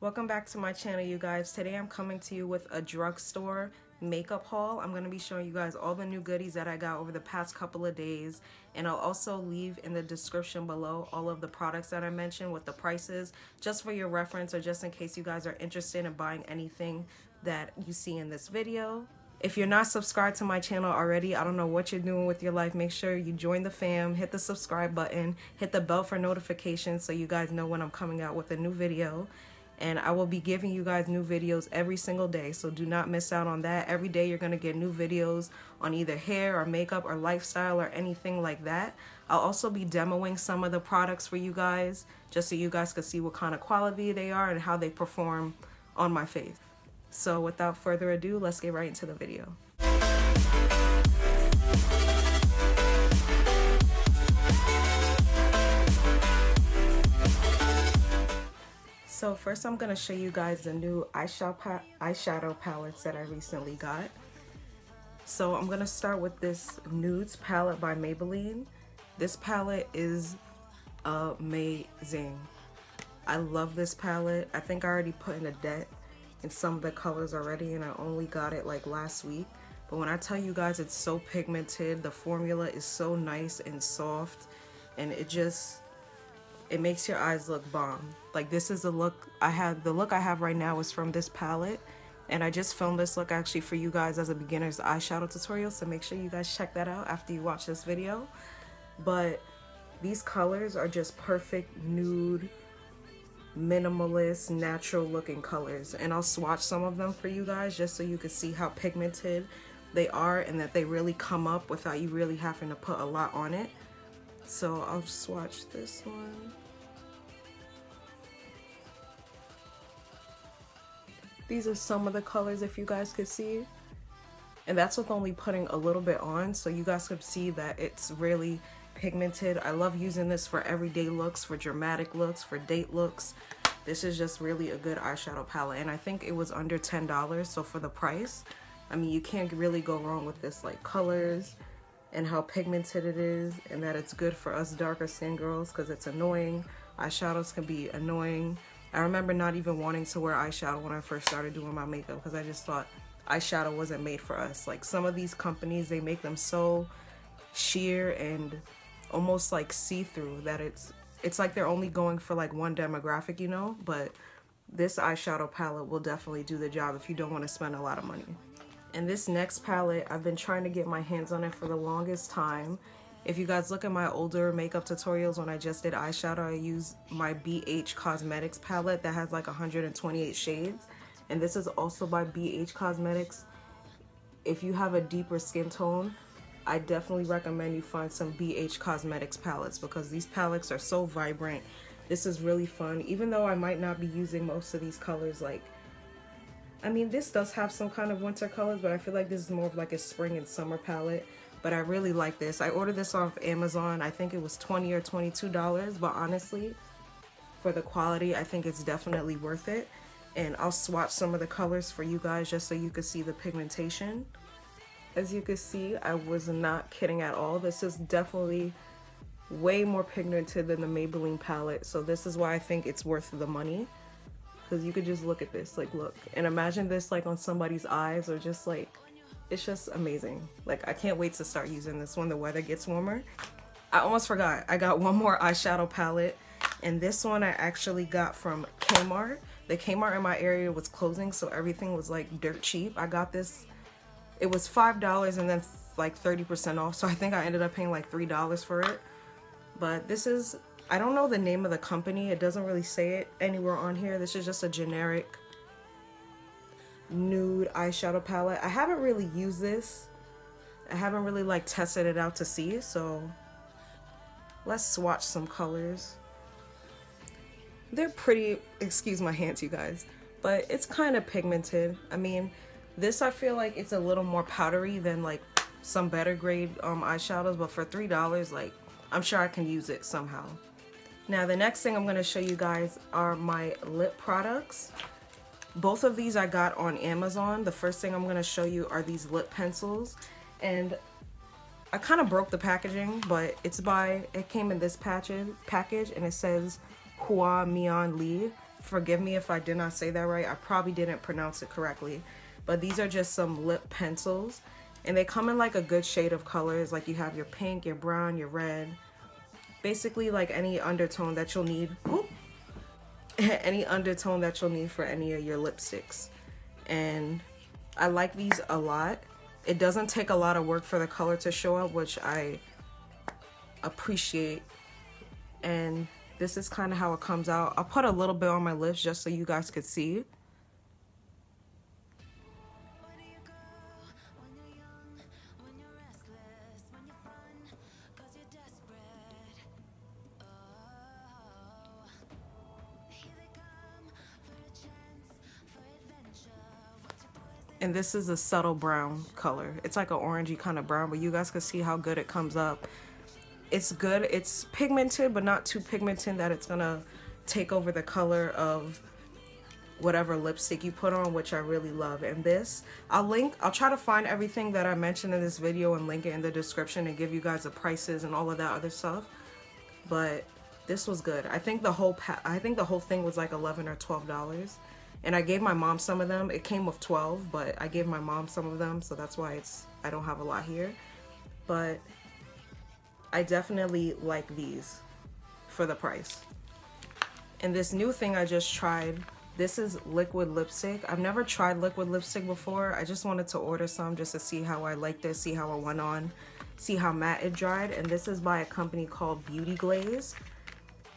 Welcome back to my channel, you guys. Today I'm coming to you with a drugstore makeup haul. I'm going to be showing you guys all the new goodies that I got over the past couple of days, and I'll also leave in the description below all of the products that I mentioned with the prices, just for your reference or just in case you guys are interested in buying anything that you see in this video. If you're not subscribed to my channel already, I don't know what you're doing with your life. Make sure you join the fam, hit the subscribe button, hit the bell for notifications so you guys know when I'm coming out with a new video. And I will be giving you guys new videos every single day, so do not miss out on that. Every day you're going to get new videos on either hair or makeup or lifestyle or anything like that. I'll also be demoing some of the products for you guys, just so you guys can see what kind of quality they are and how they perform on my face. So without further ado, let's get right into the video. So first I'm going to show you guys the new eyeshadow palettes that I recently got. So I'm going to start with this Nudes palette by Maybelline. This palette is amazing. I love this palette. I think I already put in a dent in some of the colors already, and I only got it like last week. But when I tell you guys, it's so pigmented, the formula is so nice and soft, and it makes your eyes look bomb. Like, this is the look I have. The look I have right now is from this palette, and I just filmed this look actually for you guys as a beginner's eyeshadow tutorial, so make sure you guys check that out after you watch this video. But these colors are just perfect nude, minimalist, natural looking colors, and I'll swatch some of them for you guys just so you can see how pigmented they are and that they really come up without you really having to put a lot on it. So I'll swatch this one. These are some of the colors, if you guys could see, and that's with only putting a little bit on, so you guys could see that it's really pigmented. I love using this for everyday looks, for dramatic looks, for date looks. This is just really a good eyeshadow palette, and I think it was under $10, so for the price, I mean, you can't really go wrong with this, like, colors and how pigmented it is, and that it's good for us darker skin girls because it's annoying. Eyeshadows can be annoying. I remember not even wanting to wear eyeshadow when I first started doing my makeup because I just thought eyeshadow wasn't made for us. Like, some of these companies, they make them so sheer and almost like see-through that it's like they're only going for like one demographic, you know. But this eyeshadow palette will definitely do the job if you don't want to spend a lot of money. And this next palette, I've been trying to get my hands on it for the longest time. If you guys look at my older makeup tutorials when I just did eyeshadow, I used my BH Cosmetics palette that has like 128 shades. And this is also by BH Cosmetics. If you have a deeper skin tone, I definitely recommend you find some BH Cosmetics palettes because these palettes are so vibrant. This is really fun. Even though I might not be using most of these colors, like, I mean, this does have some kind of winter colors, but I feel like this is more of like a spring and summer palette. But I really like this. I ordered this off Amazon. I think it was $20 or $22, but honestly, for the quality, I think it's definitely worth it. And I'll swatch some of the colors for you guys just so you can see the pigmentation. As you can see, I was not kidding at all. This is definitely way more pigmented than the Maybelline palette, so this is why I think it's worth the money. Because you could just look at this, like, look, and imagine this like on somebody's eyes, or just like, it's just amazing. Like, I can't wait to start using this when the weather gets warmer. I almost forgot, I got one more eyeshadow palette, and this one I actually got from Kmart. The Kmart in my area was closing, so everything was like dirt cheap. I got this, it was $5 and then like 30% off, so I think I ended up paying like $3 for it. But this is, I don't know the name of the company, it doesn't really say it anywhere on here. This is just a generic nude eyeshadow palette. I haven't really used this. I haven't really like tested it out to see, so let's swatch some colors. They're pretty, excuse my hands you guys, but it's kind of pigmented. I mean, this I feel like it's a little more powdery than like some better grade eyeshadows, but for $3, like, I'm sure I can use it somehow. Now the next thing I'm going to show you guys are my lip products. Both of these I got on Amazon. The first thing I'm going to show you are these lip pencils, and I kind of broke the packaging, but it came in this package and it says Hua Mian Li, Forgive me if I did not say that right. I probably didn't pronounce it correctly. But these are just some lip pencils. And they come in like a good shade of colors. Like you have your pink, your brown, your red. Basically like any undertone that you'll need. Any undertone that you'll need for any of your lipsticks. And I like these a lot. It doesn't take a lot of work for the color to show up, which I appreciate. And this is kind of how it comes out. I'll put a little bit on my lips just so you guys could see. And this is a subtle brown color. It's like an orangey kind of brown, but you guys can see how good it comes up. It's good. It's pigmented, but not too pigmented that it's gonna take over the color of whatever lipstick you put on, which I really love. And this, I'll try to find everything that I mentioned in this video and link it in the description and give you guys the prices and all of that other stuff. But this was good. I think the whole thing was like $11 or $12. And I gave my mom some of them. It came with 12, but I gave my mom some of them, so that's why I don't have a lot here. But I definitely like these for the price. And this new thing I just tried, this is liquid lipstick. I've never tried liquid lipstick before. I just wanted to order some just to see how I liked it, see how it went on, see how matte it dried. And this is by a company called Glazed.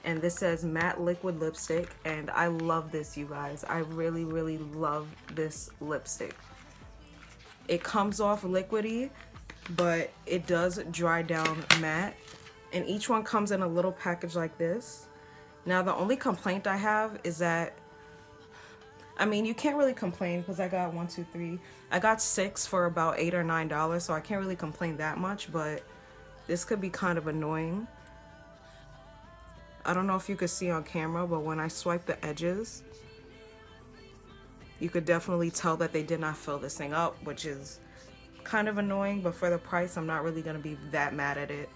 And this says matte liquid lipstick, and I love this, you guys. I really, really love this lipstick. It comes off liquidy, but it does dry down matte. And each one comes in a little package like this. Now, the only complaint I have is that, I mean, you can't really complain because I got 1, 2, 3. I got 6 for about $8 or $9, so I can't really complain that much, but this could be kind of annoying. I don't know if you could see on camera, but when I swipe the edges, you could definitely tell that they did not fill this thing up, which is kind of annoying, but for the price, I'm not really going to be that mad at it.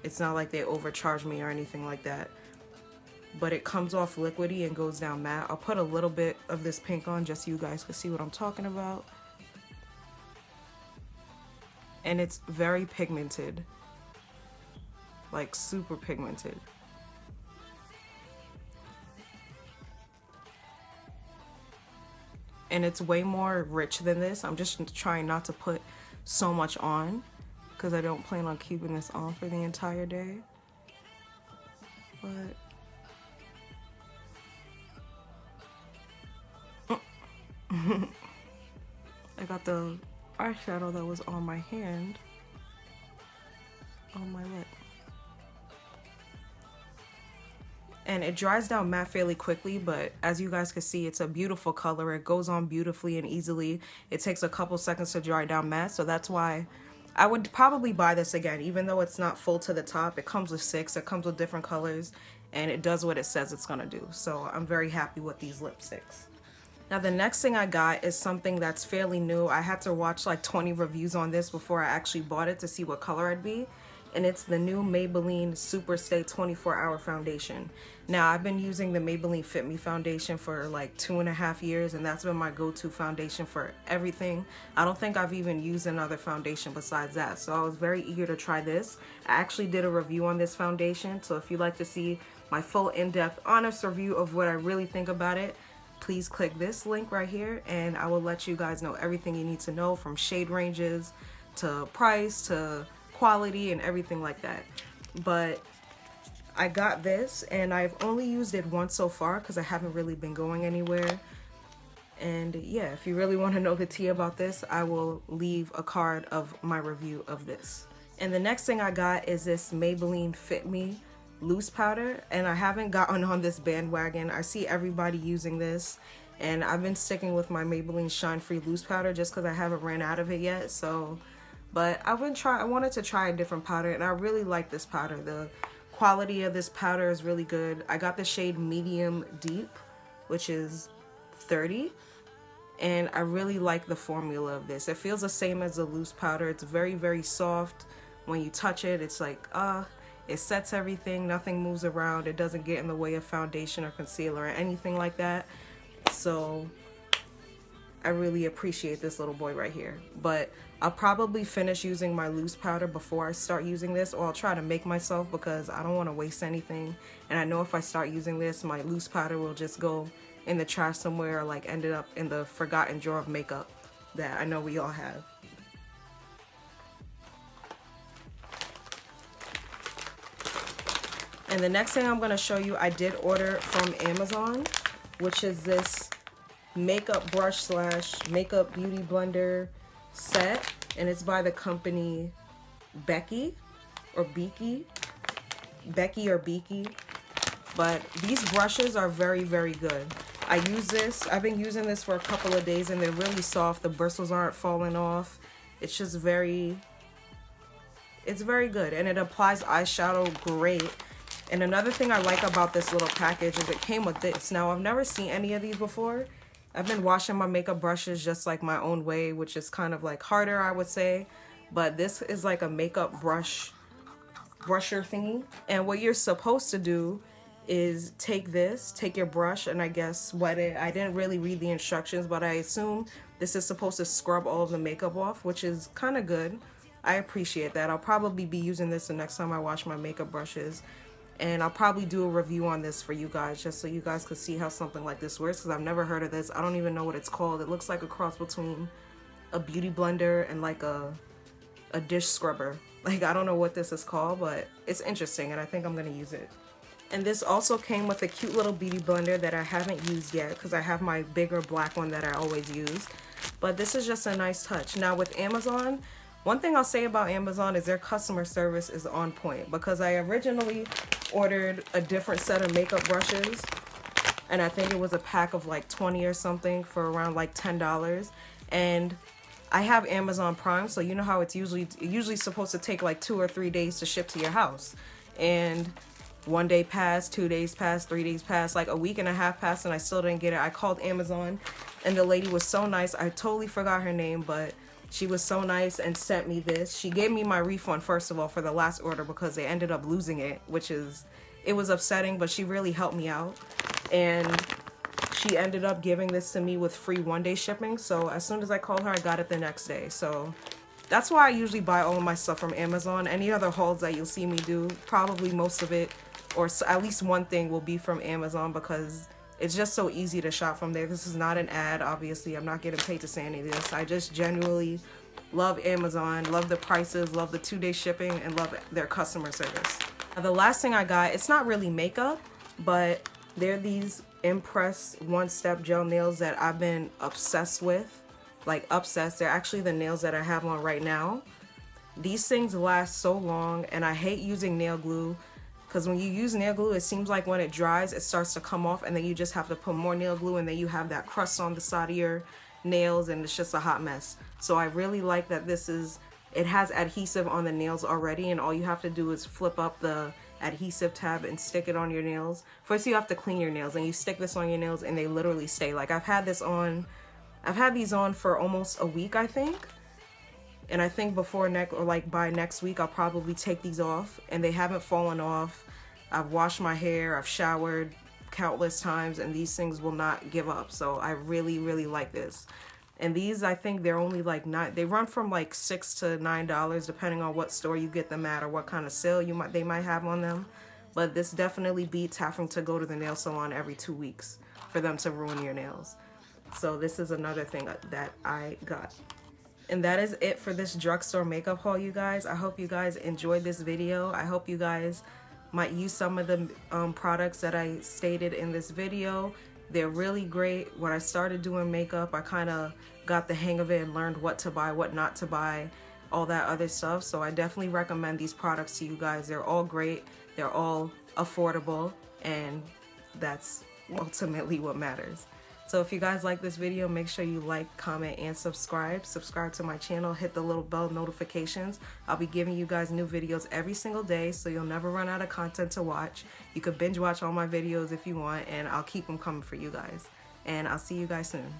It's not like they overcharged me or anything like that. But it comes off liquidy and goes down matte. I'll put a little bit of this pink on just so you guys can see what I'm talking about. And it's very pigmented. Like super pigmented. And it's way more rich than this. I'm just trying not to put so much on because I don't plan on keeping this on for the entire day. But I got the eyeshadow that was on my hand on my lip. And it dries down matte fairly quickly, but as you guys can see, it's a beautiful color. It goes on beautifully and easily. It takes a couple seconds to dry down matte, so that's why I would probably buy this again, even though it's not full to the top. It comes with 6, it comes with different colors, and it does what it says it's gonna do. So I'm very happy with these lipsticks. Now the next thing I got is something that's fairly new. I had to watch like 20 reviews on this before I actually bought it to see what color I'd be. And it's the new Maybelline Superstay 24-Hour Foundation. Now, I've been using the Maybelline Fit Me foundation for like 2.5 years, and that's been my go-to foundation for everything. I don't think I've even used another foundation besides that, so I was very eager to try this. I actually did a review on this foundation, so if you'd like to see my full in-depth, honest review of what I really think about it, please click this link right here, and I will let you guys know everything you need to know, from shade ranges to price to quality and everything like that. But I got this, and I've only used it once so far because I haven't really been going anywhere. And yeah, if you really want to know the tea about this, I will leave a card of my review of this. And the next thing I got is this Maybelline Fit Me loose powder, and I haven't gotten on this bandwagon. I see everybody using this, and I've been sticking with my Maybelline Shine Free loose powder just because I haven't ran out of it yet. So but I wanted to try a different powder, and I really like this powder. The quality of this powder is really good. I got the shade Medium Deep, which is 30, and I really like the formula of this. It feels the same as the loose powder. It's very, very soft. When you touch it, it's like, It sets everything, nothing moves around, it doesn't get in the way of foundation or concealer or anything like that. So I really appreciate this little boy right here. But I'll probably finish using my loose powder before I start using this, or I'll try to make myself because I don't want to waste anything. And I know if I start using this, my loose powder will just go in the trash somewhere, or like ended up in the forgotten drawer of makeup that I know we all have. And the next thing I'm going to show you, I did order from Amazon, which is this makeup brush slash makeup beauty blender set, and it's by the company Beakey or Beakey. But these brushes are very, very good. I've been using this for a couple of days, and they're really soft. The bristles aren't falling off. It's just it's very good, and it applies eyeshadow great. And another thing I like about this little package is it came with this. Now, I've never seen any of these before. I've been washing my makeup brushes just like my own way, which is kind of like harder, I would say. But this is like a makeup brusher thingy. And what you're supposed to do is take your brush and I guess wet it. I didn't really read the instructions, but I assume this is supposed to scrub all of the makeup off, which is kind of good. I appreciate that. I'll probably be using this the next time I wash my makeup brushes. And I'll probably do a review on this for you guys, just so you guys could see how something like this works, because I've never heard of this. I don't even know what it's called. It looks like a cross between a beauty blender and like a dish scrubber. Like, I don't know what this is called, but it's interesting, and I think I'm going to use it. And this also came with a cute little beauty blender that I haven't used yet, because I have my bigger black one that I always use. But this is just a nice touch. Now, with Amazon, one thing I'll say about Amazon is their customer service is on point, because I originally ordered a different set of makeup brushes, and I think it was a pack of like 20 or something for around like $10. And I have Amazon Prime, so you know how it's usually supposed to take like 2 or 3 days to ship to your house. And 1 day passed, 2 days passed, 3 days passed, like a week and a half passed, and I still didn't get it. I called Amazon, and the lady was so nice. I totally forgot her name, but she was so nice and sent me this. She gave me my refund, first of all, for the last order, because they ended up losing it, it was upsetting, but she really helped me out. And she ended up giving this to me with free 1-day shipping. So as soon as I called her, I got it the next day. So that's why I usually buy all of my stuff from Amazon. Any other hauls that you'll see me do, probably most of it, or at least one thing, will be from Amazon, because it's just so easy to shop from there. This is not an ad, obviously. I'm not getting paid to say any of this. I just genuinely love Amazon, love the prices, love the 2-day shipping, and love their customer service. Now, the last thing I got, it's not really makeup, but they're these Impress one-step gel nails that I've been obsessed with. Like, obsessed. They're actually the nails that I have on right now. These things last so long, and I hate using nail glue, because when you use nail glue, it seems like when it dries, it starts to come off, and then you just have to put more nail glue, and then you have that crust on the side of your nails, and it's just a hot mess. So I really like that it has adhesive on the nails already, and all you have to do is flip up the adhesive tab and stick it on your nails. First, you have to clean your nails, and you stick this on your nails, and they literally stay. Like, I've had these on for almost a week, I think. And I think by next week, I'll probably take these off, and they haven't fallen off. I've washed my hair, I've showered countless times, and these things will not give up. So I really, really like this. And these, I think they're only like they run from like $6 to $9, depending on what store you get them at or what kind of sale they might have on them. But this definitely beats having to go to the nail salon every 2 weeks for them to ruin your nails. So this is another thing that I got. And that is it for this drugstore makeup haul, you guys. I hope you guys enjoyed this video. I hope you guys might use some of the products that I stated in this video. They're really great. When I started doing makeup, I kind of got the hang of it and learned what to buy, what not to buy, all that other stuff. So I definitely recommend these products to you guys. They're all great. They're all affordable, and that's ultimately what matters. So if you guys like this video, make sure you like, comment, and subscribe. Subscribe to my channel, hit the little bell notifications. I'll be giving you guys new videos every single day, so you'll never run out of content to watch. You could binge watch all my videos if you want, and I'll keep them coming for you guys. And I'll see you guys soon.